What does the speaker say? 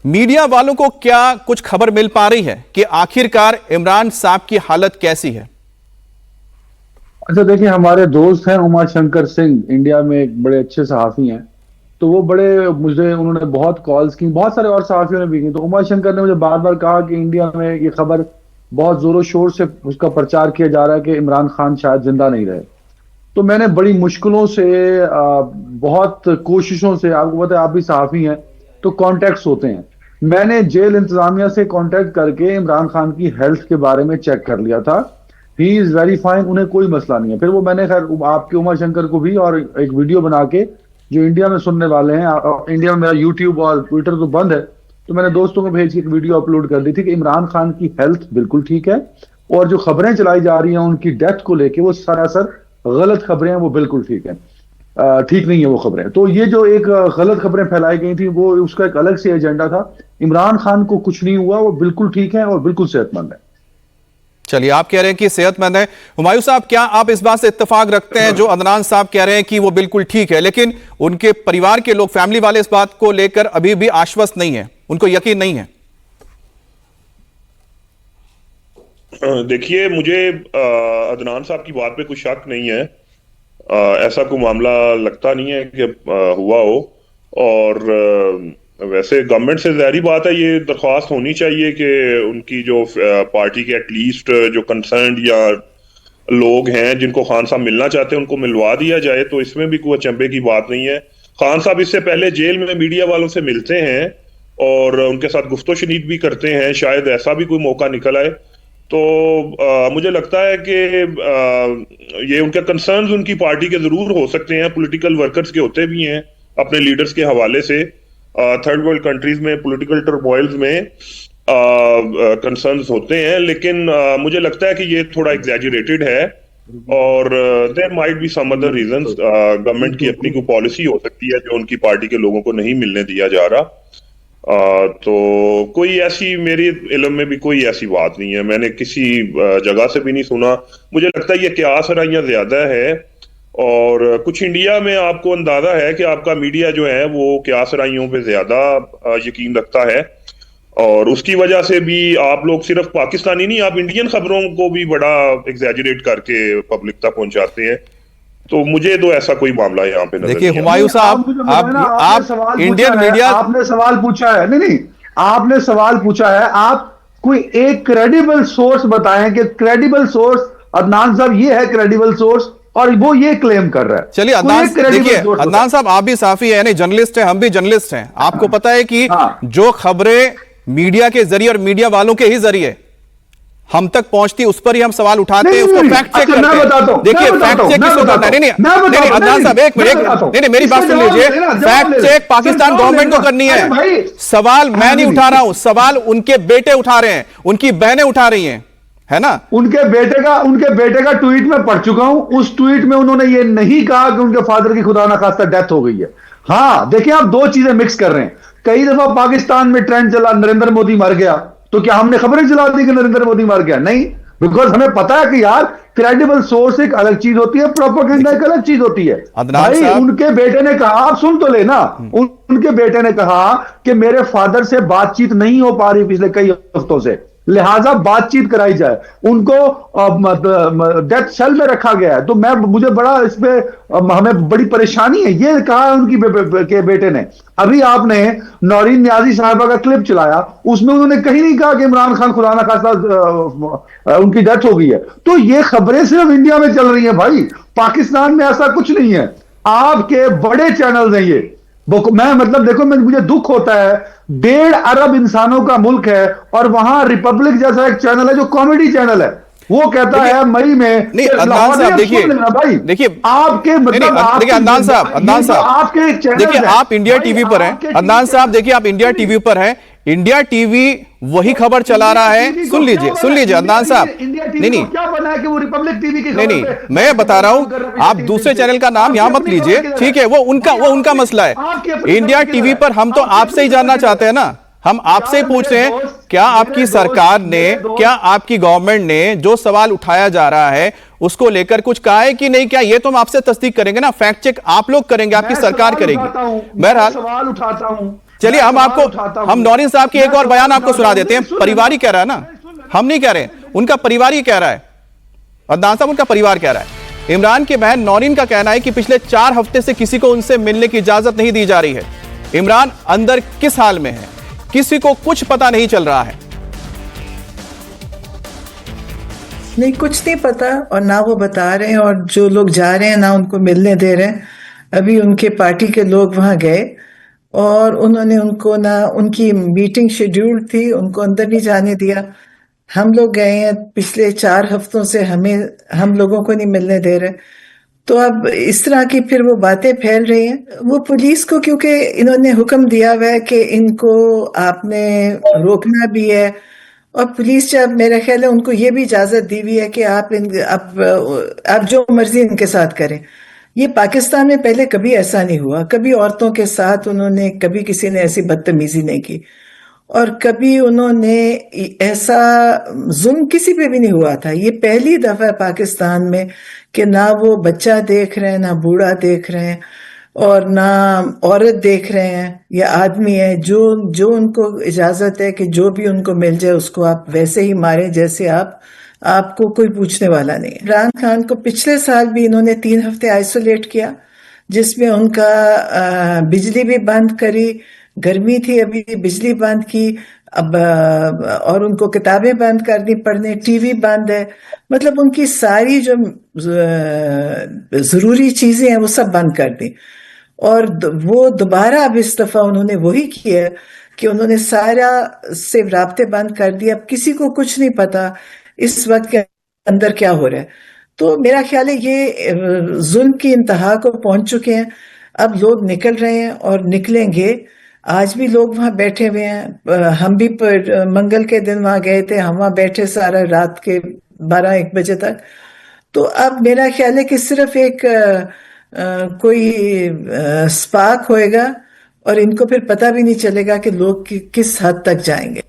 Media वालों को क्या कुछ खबर मिल पा रही है कि आखिरकार इमरान साहब की हालत कैसी है? अच्छा देखिए, हमारे दोस्त हैं उमा शंकर सिंह, इंडिया में एक बड़े अच्छे सहाफी हैं। तो वो बड़े मुझे उन्होंने बहुत कॉल्स की, बहुत सारे और सहाफियों ने भी की। तो उमा शंकर ने मुझे बार बार कहा कि इंडिया में ये खबर बहुत जोरों शोर से उसका प्रचार किया जा रहा है कि इमरान खान शायद जिंदा नहीं रहे। तो मैंने बड़ी मुश्किलों से बहुत कोशिशों से, आपको पता है आप भी सहाफी हैं तो कॉन्टेक्ट्स होते हैं, मैंने जेल इंतजामिया से कांटेक्ट करके इमरान खान की हेल्थ के बारे में चेक कर लिया था। ही इज वेरी फाइन, उन्हें कोई मसला नहीं है। फिर वो मैंने खैर आपके उमा शंकर को भी और एक वीडियो बना के, जो इंडिया में सुनने वाले हैं, इंडिया में मेरा यूट्यूब और ट्विटर तो बंद है, तो मैंने दोस्तों को भेज के एक वीडियो अपलोड कर दी थी कि इमरान खान की हेल्थ बिल्कुल ठीक है और जो खबरें चलाई जा रही हैं उनकी डेथ को लेके वो सरासर गलत खबरें हैं, वो बिल्कुल ठीक है, ठीक नहीं है वो खबरें। तो ये जो एक गलत खबरें फैलाई गई थी वो उसका एक अलग से एजेंडा था। इमरान खान को कुछ नहीं हुआ, वो बिल्कुल ठीक है और बिल्कुल सेहतमंद है। चलिए, आप कह रहे हैं कि सेहतमंद है। हुमायूं साहब, क्या आप इस बात से इत्तेफाक रखते हैं जो अदनान साहब कह रहे हैं कि वो बिल्कुल ठीक है, लेकिन उनके परिवार के लोग, फैमिली वाले इस बात को लेकर अभी भी आश्वस्त नहीं है, उनको यकीन नहीं है? देखिए, मुझे अदनान साहब की बात पे कुछ शक नहीं है। ऐसा कोई मामला लगता नहीं है कि हुआ हो। और वैसे गवर्नमेंट से ज़ाहिर बात है ये दरख्वास्त होनी चाहिए कि उनकी जो पार्टी के एटलीस्ट जो कंसर्न या लोग हैं जिनको खान साहब मिलना चाहते हैं उनको मिलवा दिया जाए। तो इसमें भी कोई अचंभे की बात नहीं है। खान साहब इससे पहले जेल में मीडिया वालों से मिलते हैं और उनके साथ गुफ्तो शनीद भी करते हैं, शायद ऐसा भी कोई मौका निकल आए। तो मुझे लगता है कि ये उनके कंसर्न्स उनकी पार्टी के जरूर हो सकते हैं, पॉलिटिकल वर्कर्स के होते भी हैं अपने लीडर्स के हवाले से। थर्ड वर्ल्ड कंट्रीज में पॉलिटिकल टर्मोइल्स में कंसर्न्स होते हैं, लेकिन मुझे लगता है कि ये थोड़ा एग्जैजरेटेड है और there might be some other reasons. Government की अपनी कोई पॉलिसी हो सकती है जो उनकी पार्टी के लोगों को नहीं मिलने दिया जा रहा। तो कोई ऐसी, मेरी इल्म में भी कोई ऐसी बात नहीं है, मैंने किसी जगह से भी नहीं सुना। मुझे लगता है ये क़यास राइयां ज्यादा है और कुछ इंडिया में आपको अंदाजा है कि आपका मीडिया जो है वो क़यास राइयों पे ज्यादा यकीन रखता है और उसकी वजह से भी आप लोग सिर्फ पाकिस्तानी नहीं, आप इंडियन खबरों को भी बड़ा एग्जैजरेट करके पब्लिक तक पहुंचाते हैं। तो मुझे तो ऐसा कोई मामला यहाँ पे देखिए हुमायूं साहब, आप इंडियन मीडिया, आपने सवाल पूछा है, नहीं आपने सवाल पूछा है, आप कोई एक क्रेडिबल सोर्स बताएं कि क्रेडिबल सोर्स अदनान साहब ये है क्रेडिबल सोर्स और वो ये क्लेम कर रहा है। चलिए अदनान, देखिए अदनान साहब आप भी साफी है, यानी जर्नलिस्ट हैं, हम भी जर्नलिस्ट हैं। आपको पता है कि जो खबरें मीडिया के जरिए और मीडिया वालों के ही जरिए हम तक पहुंचती, उस पर ही हम सवाल उठाते हैं, उसको फैक्ट चेक करते हैं। देखिए फैक्ट चेक किसको करना है? नहीं अदनान साहब एक मिनट, नहीं मेरी बात सुन लीजिए। फैक्ट चेक पाकिस्तान गवर्नमेंट को करनी है। सवाल मैं नहीं उठा रहा हूं, सवाल उनके बेटे उठा रहे हैं, उनकी बहनें उठा रही हैं, है ना? उनके बेटे का ट्वीट में पढ़ चुका हूं। उस ट्वीट में उन्होंने ये नहीं कहा कि उनके फादर की खुदा ना खास्ता डेथ हो गई है। हाँ देखिए, आप दो चीजें मिक्स कर रहे हैं। कई दफा पाकिस्तान में ट्रेंड चला नरेंद्र मोदी मर गया, तो क्या हमने खबरें चला दी कि नरेंद्र मोदी मर गया? नहीं, बिकॉज हमें पता है कि यार क्रेडिबल सोर्स एक अलग चीज होती है, प्रोपेगेंडा एक अलग चीज होती है। भाई उनके बेटे ने कहा, आप सुन तो लेना, उनके बेटे ने कहा कि मेरे फादर से बातचीत नहीं हो पा रही पिछले कई हफ्तों से, लिहाजा बातचीत कराई जाए। उनको डेथ सेल में रखा गया है। तो मुझे बड़ा इस पे हमें बड़ी परेशानी है, ये कहा उनकी के बेटे ने। अभी आपने नौरीन नियाजी साहबा का क्लिप चलाया, उसमें उन्होंने कहीं नहीं कहा कि इमरान खान खुदा ना खास्ता उनकी डेथ हो गई है। तो ये खबरें सिर्फ इंडिया में चल रही हैं भाई, पाकिस्तान में ऐसा कुछ नहीं है। आपके बड़े चैनल हैं ये, मैं मतलब देखो, मुझे दुख होता है, 1.5 अरब इंसानों का मुल्क है और वहां रिपब्लिक जैसा एक चैनल है जो कॉमेडी चैनल है, वो कहता है मई में। नहीं अदनान साहब देखिए, आपके मतलब देखिए अदनान साहब आपके देखिए, आप इंडिया टीवी पर हैं अदनान साहब, देखिए आप इंडिया टीवी पर हैं, इंडिया टीवी वही खबर चला रहा है। सुन लीजिए अदनान साहब, नहीं क्या बना है कि वो रिपब्लिक टीवी की नहीं, मैं बता रहा हूं, आप दूसरे चैनल का नाम यहां मत लीजिए, ठीक है? वो उनका मसला है। इंडिया टीवी पर हम तो आपसे ही जानना चाहते हैं ना, हम आपसे ही पूछ रहे हैं, क्या आपकी सरकार ने, क्या आपकी गवर्नमेंट ने जो सवाल उठाया जा रहा है उसको लेकर कुछ कहा है कि नहीं? क्या ये तो हम आपसे तस्दीक करेंगे ना, फैक्ट चेक आप लोग करेंगे, आपकी सरकार करेगी। बहरहाल सवाल उठाता हूं, चलिए हम मैं सवाल उठाता आपको, हूं। हम नौरीन साहब की मैं एक और सवाल बयान आपको उठाता सुना हूं। देते हैं। नहीं, सुन परिवार ही लेना। कह रहा है ना, हम नहीं कह रहे, उनका परिवार ही कह रहा है। अदनान साहब उनका परिवार कह रहा है। इमरान की बहन नौरीन का कहना है कि पिछले 4 हफ्ते से किसी को उनसे मिलने की इजाजत नहीं दी जा रही है। इमरान अंदर किस हाल में है, किसी को कुछ पता नहीं चल रहा है। नहीं, कुछ नहीं पता, और ना वो बता रहे हैं, और जो लोग जा रहे हैं ना उनको मिलने दे रहे हैं। अभी उनके पार्टी के लोग वहां गए और उन्होंने उनको ना, उनकी मीटिंग शेड्यूल्ड थी, उनको अंदर नहीं जाने दिया। हम लोग गए हैं, पिछले 4 हफ्तों से हम लोगों को नहीं मिलने दे रहे। तो अब इस तरह की फिर वो बातें फैल रही हैं। वो पुलिस को, क्योंकि इन्होंने हुक्म दिया हुआ है कि इनको आपने रोकना भी है, और पुलिस जब, मेरा ख्याल है उनको ये भी इजाजत दी हुई है कि आप जो मर्जी इनके साथ करें। ये पाकिस्तान में पहले कभी ऐसा नहीं हुआ, कभी औरतों के साथ उन्होंने, कभी किसी ने ऐसी बदतमीजी नहीं की, और कभी उन्होंने ऐसा जुल्म किसी पे भी नहीं हुआ था। ये पहली दफा है पाकिस्तान में कि ना वो बच्चा देख रहे हैं, ना बूढ़ा देख रहे हैं, और ना औरत देख रहे हैं या आदमी है, जो उनको इजाजत है कि जो भी उनको मिल जाए उसको आप वैसे ही मारें जैसे आपको कोई पूछने वाला नहीं है। इमरान खान को पिछले साल भी इन्होंने 3 हफ्ते आइसोलेट किया, जिसमें उनका बिजली भी बंद करी, गर्मी थी अभी, बिजली बंद की, अब और उनको किताबें बंद कर दी पढ़ने, टीवी बंद है, मतलब उनकी सारी जो जरूरी चीजें हैं वो सब बंद कर दी। और वो दोबारा अब इस दफा उन्होंने वही किया कि उन्होंने सारा से राब्ते बंद कर दिए। अब किसी को कुछ नहीं पता इस वक्त के अंदर क्या हो रहा है। तो मेरा ख्याल है ये जुल्म की इंतहा को पहुंच चुके हैं। अब लोग निकल रहे हैं और निकलेंगे। आज भी लोग वहां बैठे हुए हैं। हम भी मंगल के दिन वहां गए थे, हम वहां बैठे सारा रात के 12-1 बजे तक। तो अब मेरा ख्याल है कि सिर्फ एक कोई स्पार्क होएगा, और इनको फिर पता भी नहीं चलेगा कि लोग किस हद तक जाएंगे।